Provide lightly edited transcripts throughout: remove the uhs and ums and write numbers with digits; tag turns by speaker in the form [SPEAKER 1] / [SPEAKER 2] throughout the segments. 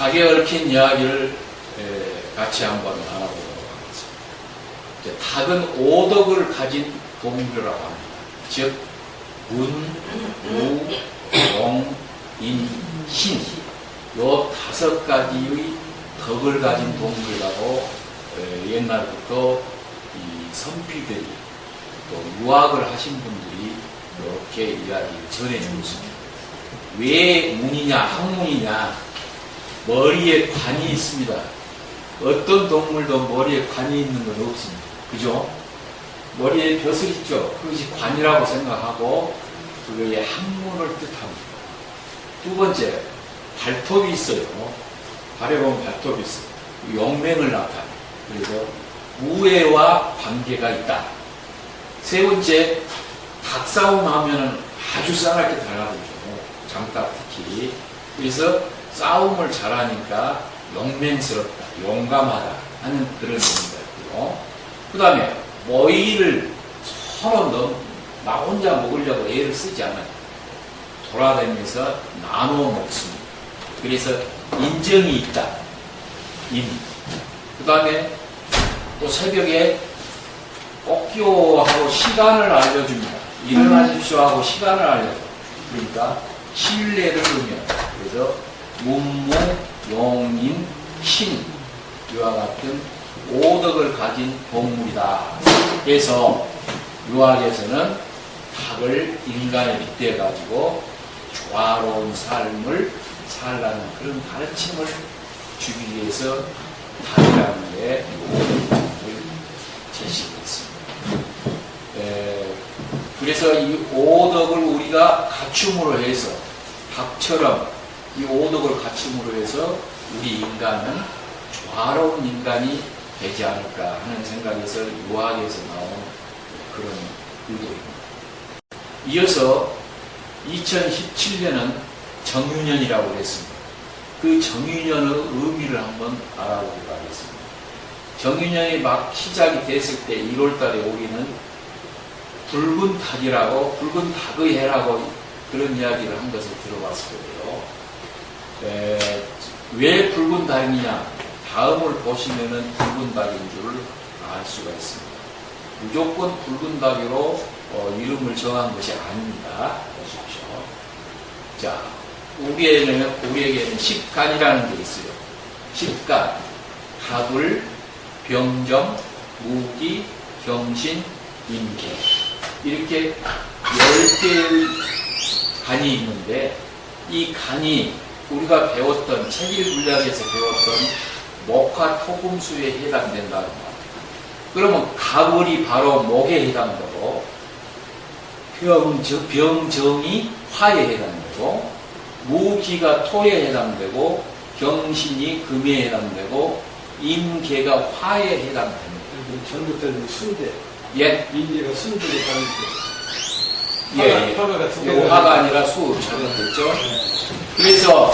[SPEAKER 1] 닭에 얽힌 이야기를 같이 한번 알아보도록 하겠습니다. 닭은 5덕을 가진 동물이라고 합니다. 즉 문, 무, 용, 인, 신 요 5가지의 덕을 가진 동물이라고 옛날부터 이 선비들이 또 유학을 하신 분들이 이렇게 이야기를 전해주고 있습니다. 왜 문이냐, 학문이냐? 머리에 관이 있습니다. 어떤 동물도 머리에 관이 있는 건 없습니다. 그죠? 머리에 벼슬 있죠? 그것이 관이라고 생각하고 그거의 학문을 뜻합니다. 두 번째, 발톱이 있어요. 발에 보면 발톱이 있어요. 용맹을 나타내요. 그래서 우애와 관계가 있다. 세 번째, 닭싸움 하면은 아주 싸납게 달라들죠. 장닭 특히. 그래서 싸움을 잘하니까 용맹스럽다, 용감하다 하는 그런 의미가 있고요. 그 다음에 모이를 서로 나 혼자 먹으려고 애를 쓰지 않아요. 돌아다니면서 나눠 먹습니다. 그래서 인정이 있다. 그 다음에 또 새벽에 꼭기호하고 시간을 알려줍니다. 일어나십시오 하고 시간을 알려줘. 그러니까 신뢰를 의미합니다. 그래서 문무, 용인, 신 이와 같은 5덕을 가진 동물이다. 그래서 유학에서는 닭을 인간에 빗대가지고 조화로운 삶을 살라는 그런 가르침을 주기 위해서 닭이라는 게 5덕을 제시했습니다. 그래서 이 5덕을 우리가 갖춤으로 해서 닭처럼 이 5덕을 갖춤으로 해서 우리 인간은 조화로운 인간이 되지 않을까 하는 생각에서 유학에서 나온 그런 의도입니다. 이어서 2017년은 정유년이라고 했습니다. 그 정유년의 의미를 한번 알아보도록 하겠습니다. 정유년이 막 시작이 됐을 때 1월달에 우리는 붉은 닭이라고, 붉은 닭의 해라고 그런 이야기를 한 것을 들어봤을 거예요. 왜 붉은 닭이냐? 다음을 보시면은 붉은 닭인 줄을 알 수가 있습니다. 무조건 붉은 닭으로 이름을 정한 것이 아닙니다. 보십시오. 자, 우리에게는 십간이라는 게 있어요. 십간, 가불, 병정, 무기, 경신, 임계. 이렇게 10개의 간이 있는데 이 간이 우리가 배웠던 체질분략에서 배웠던 목화토금수에 해당된다는 말이에요. 그러면 가불이 바로 목에 해당되고 병정이 화에 해당되고 무기가 토에 해당되고 경신이 금에 해당되고 임계가 화에 해당됩니다.
[SPEAKER 2] 전부 때는 순대.
[SPEAKER 1] 예.
[SPEAKER 2] 임계가 순대로 가는데.
[SPEAKER 1] 예.
[SPEAKER 2] 화가 두 개.
[SPEAKER 1] 화가 아니라 수 잘못됐죠. 그래서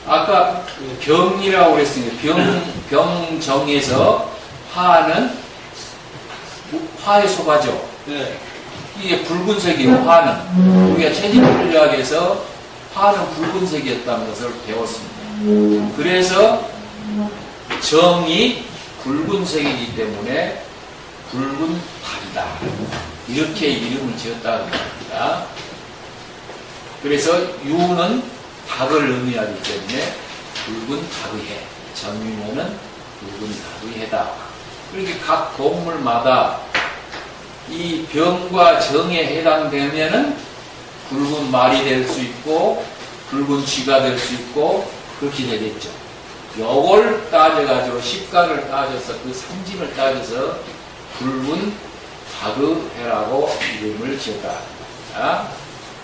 [SPEAKER 1] 아까 병이라고 그랬으니까 병정에서 화는 화에 속하죠.
[SPEAKER 2] 네.
[SPEAKER 1] 이게 붉은색이에요. 화는 우리가 체질분략에서 화는 붉은색이었다는 것을 배웠습니다. 그래서 정이 붉은색이기 때문에 붉은 닭이다. 이렇게 이름을 지었다는 겁니다. 그래서 유는 닭을 의미하기 때문에 붉은 닭의 해, 정유년은 붉은 닭의 해다. 그렇게 각 동물마다 이 병과 정에 해당되면은 붉은 말이 될 수 있고 붉은 쥐가 될 수 있고 그렇게 되겠죠. 요걸 따져가지고 십간을 따져서 그 상징을 따져서 붉은 닭의 해라고 이름을 지었다.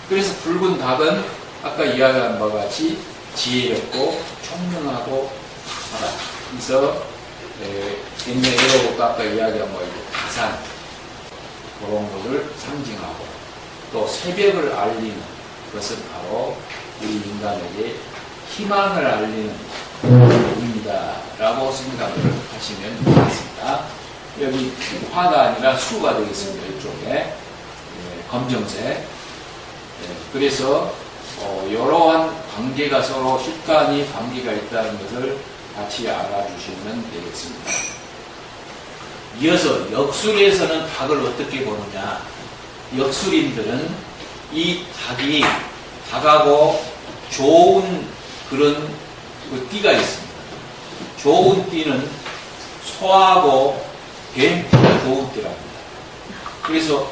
[SPEAKER 1] 그래서 붉은 닭은 아까 이야기한 바와 같이 지혜롭고 총명하고 하다. 그래서 옛날 에러곡도 아까 이야기한 뭐 가산 그런 것을 상징하고 또 새벽을 알리는 것은 바로 우리 인간에게 희망을 알리는 의미다라고 생각을 하시면 되겠습니다. 여기 화가 아니라 수가 되겠습니다. 이쪽에 검정색. 그래서 이러한 관계가 서로 실간이 관계가 있다는 것을 같이 알아주시면 되겠습니다. 이어서 역술에서는 닭을 어떻게 보느냐. 역술인들은 이 닭이 닭하고 좋은 그런 띠가 있습니다. 좋은 띠는 소하고 뱀띠가 좋은 띠랍니다. 그래서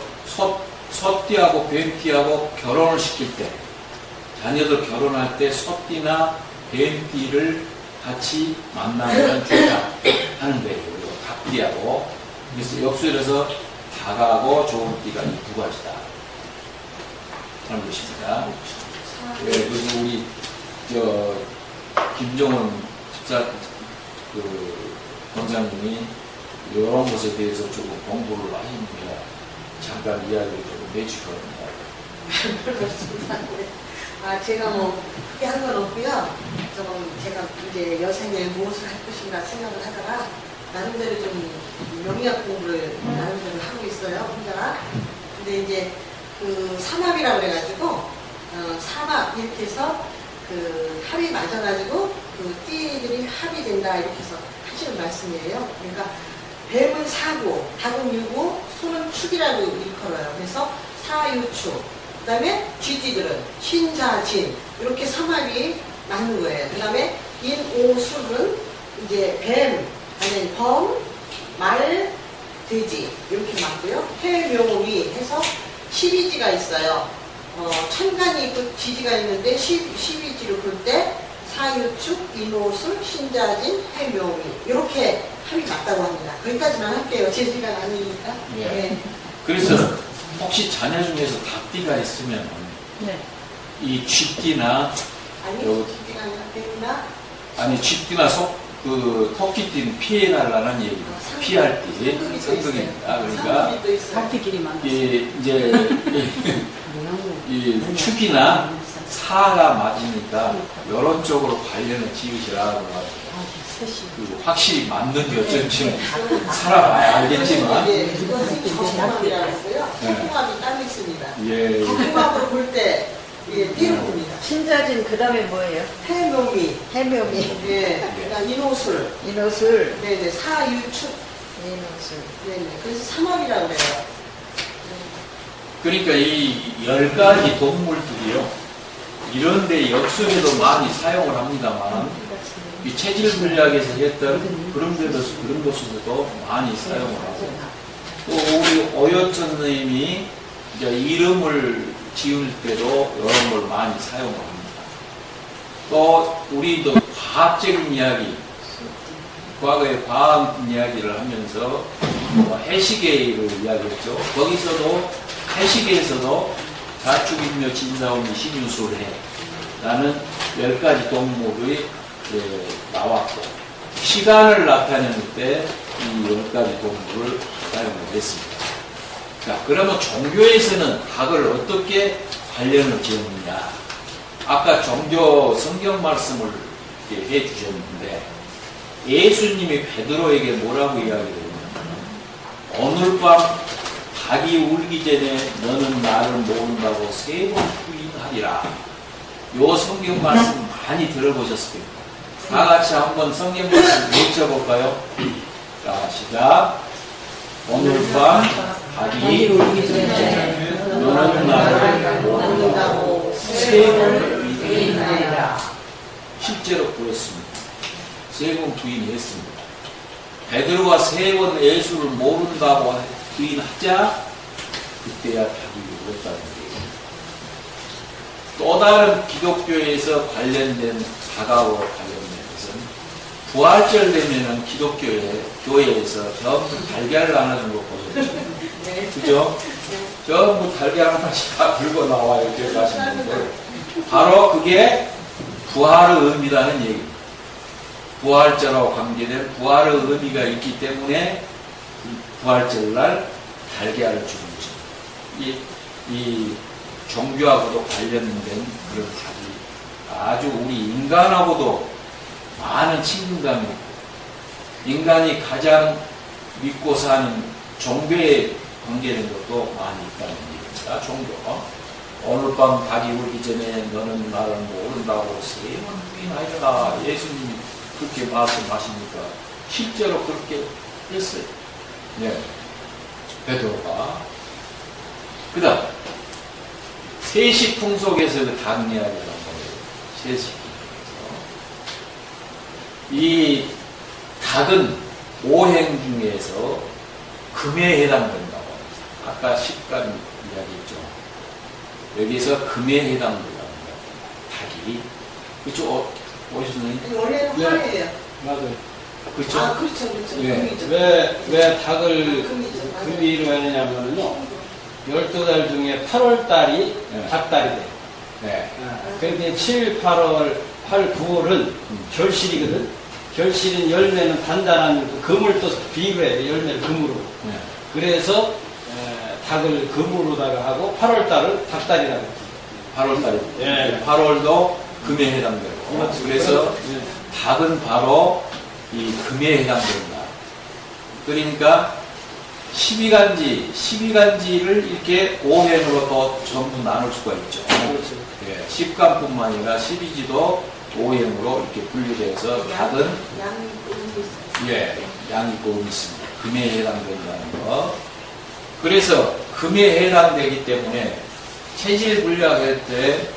[SPEAKER 1] 소띠하고 뱀띠하고 결혼을 시킬 때, 자녀들 결혼할 때 소띠나 뱀띠를 같이 만나면 좋다 하는 거예요. 그리고 닭띠하고. 그래서 역술에서 닭하고 좋은 띠가 이 두 가지다 하는 것입니다. 네, 그리고 우리 김정은 집사 원장님이 이런 것에 대해서 조금 공부를 하시는데 잠깐 이야기를 조금 내주시기 바랍니다.
[SPEAKER 3] 그렇습니다. 제가 뭐 크게 한 건 없고요. 좀 제가 이제 여생에 무엇을 할 것인가 생각을 하다가 나름대로 좀 명리학 공부를 나름대로 하고 있어요, 혼자. 근데 이제 그 삼합이라고 그래가지고 삼합 이렇게 해서 그 합이 맞아가지고 그 띠들이 합이 된다 이렇게 해서 하시는 말씀이에요. 그러니까 뱀은 사구, 닭은 유구, 소는 축이라고 일컬어요. 그래서 사유축. 그 다음에 쥐띠들은 신자진 이렇게 삼합이 맞는 거예요. 그 다음에 인오술은 이제 뱀, 아니 범, 말, 돼지 이렇게 맞고요. 해묘위 해서 12지가 있어요. 천간이 있고 지지가 있는데 12지로 볼 때 사유축, 인오술, 신자진, 해묘위 이렇게 합이 맞다고 합니다. 거기까지만 할게요. 제 시간 아니니까.
[SPEAKER 1] 예.
[SPEAKER 3] 네.
[SPEAKER 1] 그래서 혹시 자녀 중에서 닭띠가 있으면
[SPEAKER 3] 네.
[SPEAKER 1] 이 쥐띠나
[SPEAKER 3] 아니, 쥐띠가 아니라 뱀이나
[SPEAKER 1] 아니 쥐띠나 토끼띠는 피해달라는 얘기입니다. 피할 띠 상극입니다. 그러니까
[SPEAKER 4] 닭띠끼리만.
[SPEAKER 1] 이제 이 축이나 사가 맞으니까 이런 쪽으로 관련을 지으시라고 확실히 맞는지 어쩐지는 살아봐야 알겠지만
[SPEAKER 3] 이것은 정통합이라고 했어요. 정통합이 따로 있습니다.
[SPEAKER 1] 예.
[SPEAKER 3] 정통합으로 볼 때 띠를 봅니다.
[SPEAKER 4] 신자진 그 다음에 뭐예요?
[SPEAKER 3] 해묘미,
[SPEAKER 4] 해묘미,
[SPEAKER 3] 예, 그러니까 인호술,
[SPEAKER 4] 인호술,
[SPEAKER 3] 네네, 사유축,
[SPEAKER 4] 인호술.
[SPEAKER 3] 네네. 그래서 삼합이라고 그래요.
[SPEAKER 1] 그러니까 이 10가지 동물들이요. 이런데 역술에도 많이 사용을 합니다만 이 체질 물리학에서 했던 그런 것으로도 많이 사용을 하고 또 우리 오여천 선생님이 이제 이름을 지을 때도 이런 걸 많이 사용을 합니다. 또 우리도 과학적인 이야기, 과거에 과학 이야기를 하면서 해시계를 이야기했죠. 거기서도 해시계에서도 자축인묘 진사오미 신유술해 라는 10가지 동물이 나왔고 시간을 나타내는 때 이 10가지 동물을 사용을 했습니다. 자, 그러면 종교에서는 닭을 어떻게 관련을 지었느냐? 아까 종교 성경 말씀을 해 주셨는데 예수님이 베드로에게 뭐라고 이야기했냐면 오늘 밤 닭이 울기 전에 너는 나를 모른다고 3번 부인하리라. 요 성경 말씀 많이 들어보셨을 겁니다. 다 같이 한번 성경 말씀 외쳐볼까요? 자, 시작. 오늘 밤 닭이 울기 전에 너는 나를 모른다고 3번 부인하리라. 실제로 그렇습니다. 3번 부인했습니다. 베드로가 3번 예수를 모른다고 부인하자 그때야 닭이 울었다는 거예요. 또 다른 기독교에서 관련된 닭하고 관련된 것은 부활절 되면은 교회에서 전부 달걀을 나눠준 거 보셨죠?
[SPEAKER 3] 네.
[SPEAKER 1] 그죠? 전부 달걀 하나씩 다 들고 나와요. 이렇게 가시는 분들. 바로 그게 부활의 의미라는 얘기입니다. 부활절하고 관계된 부활의 의미가 있기 때문에 부활절날 달걀을 주는 거죠. 이 종교하고도 관련된 그런 닭이 아주 우리 인간하고도 많은 친근감이 있고 인간이 가장 믿고 사는 종교에 관계된 것도 많이 있다는 얘기입니다. 종교. 오늘 밤 닭이 울기 전에 너는 나를 모른다고 세 번이나 일어나. 예수님이 그렇게 말씀하시니까 실제로 그렇게 했어요. 네. 베드로가. 그 다음 세시풍속에서 그 닭 이야기를 한번 해요. 세시풍속에서. 이 닭은 오행 중에서 금에 해당된다고. 아까 식간 이야기했죠. 여기서 금에 해당된다고. 닭이. 그쵸? 오셨나요?
[SPEAKER 3] 원래는
[SPEAKER 2] 네.
[SPEAKER 3] 화예요.
[SPEAKER 2] 맞아요.
[SPEAKER 1] 그쵸?
[SPEAKER 3] 아, 그렇죠, 그렇죠.
[SPEAKER 1] 예.
[SPEAKER 3] 금이죠.
[SPEAKER 2] 왜 닭을
[SPEAKER 3] 금이죠. 맞아요.
[SPEAKER 2] 금이로 했느냐면요. 12달 중에 8월달이
[SPEAKER 1] 네.
[SPEAKER 2] 닭달이 돼요.
[SPEAKER 1] 네.
[SPEAKER 2] 그런데 7, 8월, 8, 9월은 결실이거든. 결실인 열매는 단단한 그 금을 또 비교해요. 열매를 금으로.
[SPEAKER 1] 네.
[SPEAKER 2] 그래서 닭을 금으로다가 하고 8월달을 닭달이라고 해요.
[SPEAKER 1] 8월달에.
[SPEAKER 2] 예.
[SPEAKER 1] 8월도 금에 해당되고. 그래서
[SPEAKER 2] 예.
[SPEAKER 1] 닭은 바로 이 금에 해당된다. 그러니까 12간지를 이렇게 5행으로 또 전부 나눌 수가 있죠.
[SPEAKER 2] 그렇죠.
[SPEAKER 1] 예, 10간뿐만 아니라 12지도 5행으로 이렇게 분류돼서 닭은
[SPEAKER 3] 양이 금이 있어요.
[SPEAKER 1] 예, 양이 꼭 있습니다. 금에 해당된다는 거. 그래서 금에 해당되기 때문에 체질 분류할 때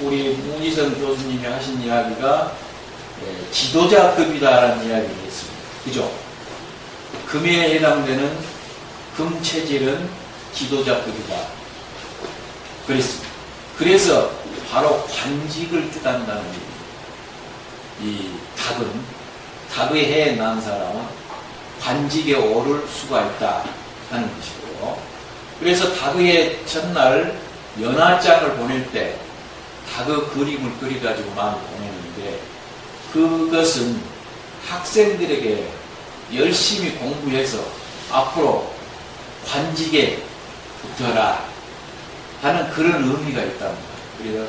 [SPEAKER 1] 우리 문희선 교수님이 하신 이야기가 지도자급이다라는 이야기가 있습니다. 그죠? 금에 해당되는 금 체질은 지도자급이다. 그랬습니다. 그래서 바로 관직을 뜻한다는 얘기입니다. 이 닭의 해에 난 사람은 관직에 오를 수가 있다 하는 것이고, 그래서 닭의 첫날 연하장을 보낼 때 닭의 그림을 그려가지고 많이 보내는데, 그것은 학생들에게 열심히 공부해서 앞으로 관직에 붙어라 하는 그런 의미가 있답니다. 그래서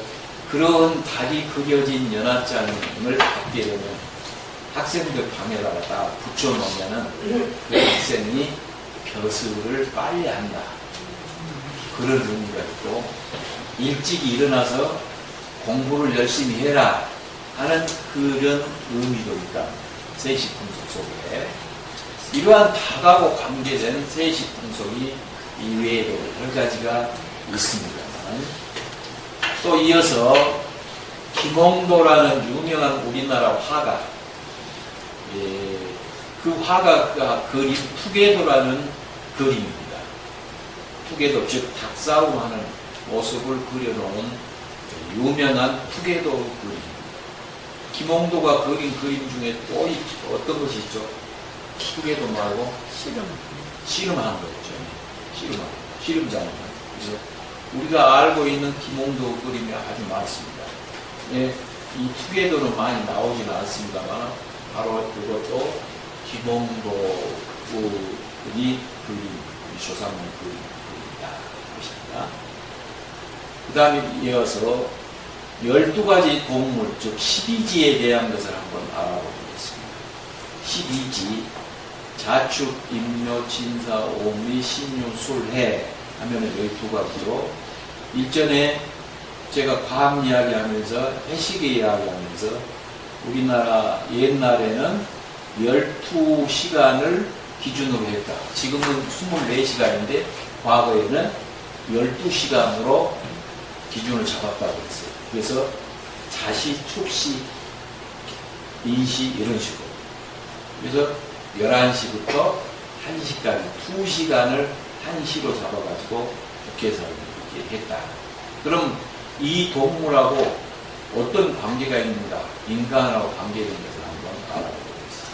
[SPEAKER 1] 그런 닭이 그려진 연하장을 받게 되면 학생들 방에다가 다 붙여놓으면은 그 학생이 벼슬을 빨리 한다. 그런 의미가 있고, 일찍 일어나서 공부를 열심히 해라 하는 그런 의미도 있다. 세시풍속 속에. 이러한 닭하고 관계된 세시풍속이 이외에도 여러 가지가 있습니다만, 또 이어서 김홍도라는 유명한 우리나라 화가, 그 화가가 그린 투게도라는 그림입니다. 투게도, 즉 닭싸움하는 모습을 그려놓은 유명한 투게도 그림. 김홍도가 그린 그림 중에 또 어떤 것이 있죠? 투게도 말고 씨름하는 거 있죠. 씨름장. 그래서 우리가 알고 있는 김홍도 그림이 아주 많습니다. 예, 이 투게도는 많이 나오지는 않습니다만, 바로 그것도 김홍도의 그림, 조상의 그림이다. 것입니다. 그 다음에 이어서 12가지 동물, 즉 12지에 대한 것을 한번 알아보겠습니다. 12지, 자축, 임묘, 진사, 오미, 신유, 술해 하면은 12가지로, 일전에 제가 과학 이야기 하면서, 해시계 이야기 하면서, 우리나라 옛날에는 12시간을 기준으로 했다. 지금은 24시간인데, 과거에는 12시간으로 기준을 잡았다고 했어요. 그래서 자시, 축시, 인시 이런 식으로. 그래서 11시부터 1시까지 2시간을 1시로 잡아가지고 국회에서 이렇게 했다. 그럼 이 동물하고 어떤 관계가 있는가? 인간하고 관계된 것을 한번 알아보겠습니다.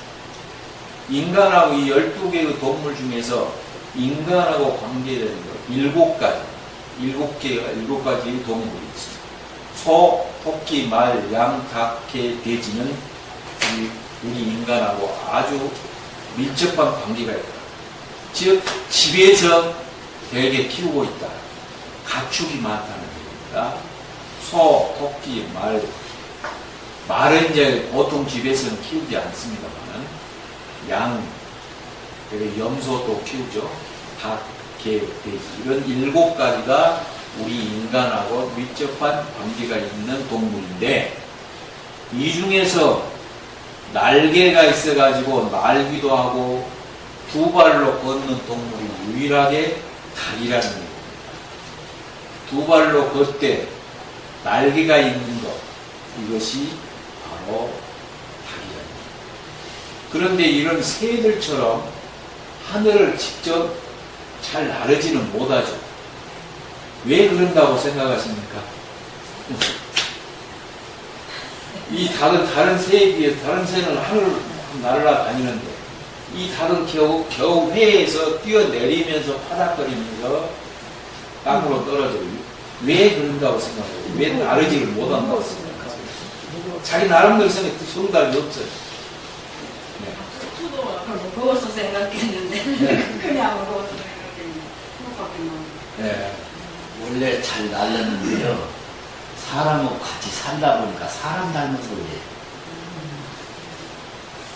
[SPEAKER 1] 인간하고 이 12개의 동물 중에서 인간하고 관계되는 것 7가지의 동물이 있습니다. 소, 토끼, 말, 양, 닭, 개, 돼지는 우리 인간하고 아주 밀접한 관계가 있다. 즉, 집에서 되게 키우고 있다. 가축이 많다는 얘기입니다. 소, 토끼, 말. 말은 이제 보통 집에서는 키우지 않습니다만, 양, 염소도 키우죠. 닭, 개, 돼지. 이런 7가지가 우리 인간하고 밀접한 관계가 있는 동물인데 이 중에서 날개가 있어가지고 날기도 하고 두 발로 걷는 동물이 유일하게 닭이라는 겁니다. 두 발로 걷되 날개가 있는 것, 이것이 바로 닭이라는 겁니다. 그런데 이런 새들처럼 하늘을 직접 잘 나르지는 못하죠. 왜 그런다고 생각하십니까? 이 닭은 다른 새에 비해 다른 새는 하늘을 날아다니는데 이 닭은 겨우 회에서 뛰어내리면서 파닥거리면서 땅으로 떨어져요. 왜 그런다고 생각해요? 왜 나르지를 못한다고 생각하세요? 자기 나름대로 생각해 정답이 없어요. 네.
[SPEAKER 5] 저도 그것도 생각했는데
[SPEAKER 1] 네.
[SPEAKER 5] 그냥 그것도 생각했는데 그것밖에만.
[SPEAKER 1] 네.
[SPEAKER 6] 원래 잘 날렸는데요. 사람하고 같이 살다 보니까 사람 닮은 소리예요.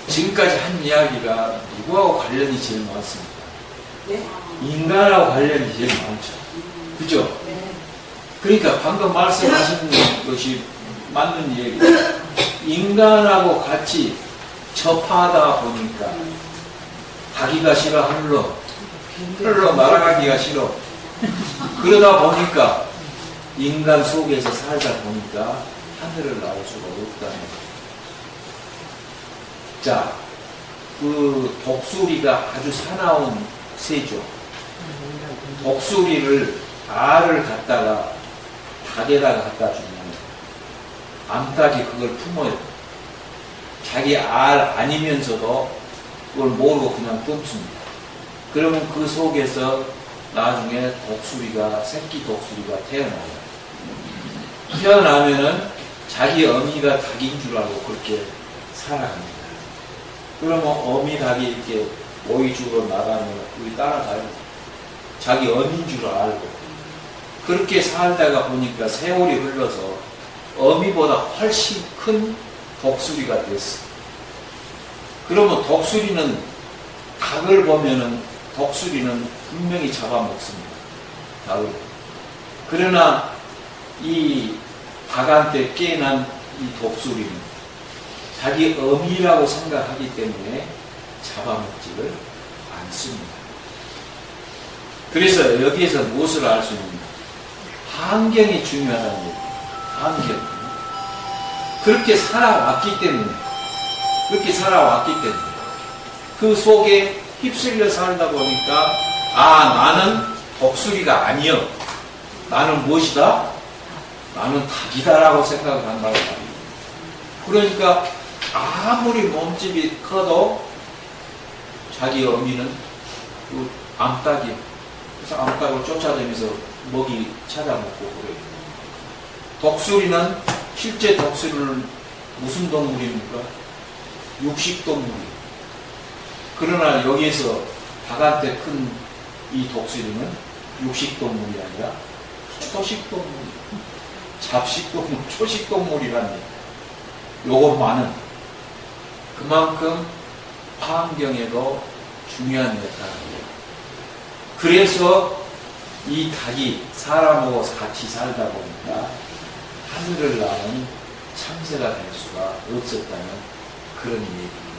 [SPEAKER 1] 지금까지 한 이야기가 누구하고 관련이 제일 많습니까?
[SPEAKER 3] 네?
[SPEAKER 1] 인간하고 관련이 제일 많죠. 그죠?
[SPEAKER 3] 네.
[SPEAKER 1] 그러니까 방금 말씀하신 것이 맞는 얘기예요. 인간하고 같이 접하다 보니까 가기가 싫어 하늘로 날아가기가 싫어. 그러다 보니까 인간 속에서 살다 보니까 하늘을 날 수가 없다는 거예요. 자, 그 독수리가 아주 사나운 새죠. 독수리를 알을 갖다가 닭에다가 갖다 주면 암탉이 그걸 품어요. 자기 알 아니면서도 그걸 모르고 그냥 뿜습니다. 그러면 그 속에서 나중에 독수리가, 새끼 독수리가 태어나요. 태어나면은 자기 어미가 닭인 줄 알고 그렇게 살아갑니다. 그러면 어미 닭이 이렇게 모이 주러 나가면 그게 따라가요. 자기 어미인 줄 알고. 그렇게 살다가 보니까 세월이 흘러서 어미보다 훨씬 큰 독수리가 됐어. 그러면 독수리는 닭을 보면은 독수리는 분명히 잡아먹습니다. 닭을. 그러나 이 닭한테 깨난 이 독수리는 자기 어미라고 생각하기 때문에 잡아먹지를 않습니다. 그래서 여기에서 무엇을 알 수 있느냐? 환경이 중요하다는 얘기예요. 환경. 그렇게 살아왔기 때문에 그 속에 휩쓸려 살다 보니까 나는 독수리가 아니여. 나는 무엇이다? 나는 닭이다라고 생각을 한다고 말이에요. 그러니까 아무리 몸집이 커도 자기 어미는 그 암탉이, 그래서 암탉을 쫓아다니면서 먹이 찾아먹고 그래요. 독수리는, 실제 독수리는 무슨 동물입니까? 육식동물이에요. 그러나 여기에서 닭한테 큰 이 독수리는 육식동물이 아니라 초식동물이에요. 잡식동물, 초식동물이라는 요것만은 그만큼 환경에도 중요한 역할이에요. 그래서 이 닭이 사람하고 같이 살다 보니까 하늘을 나는 참새가 될 수가 없었다는 그런 얘기입니다.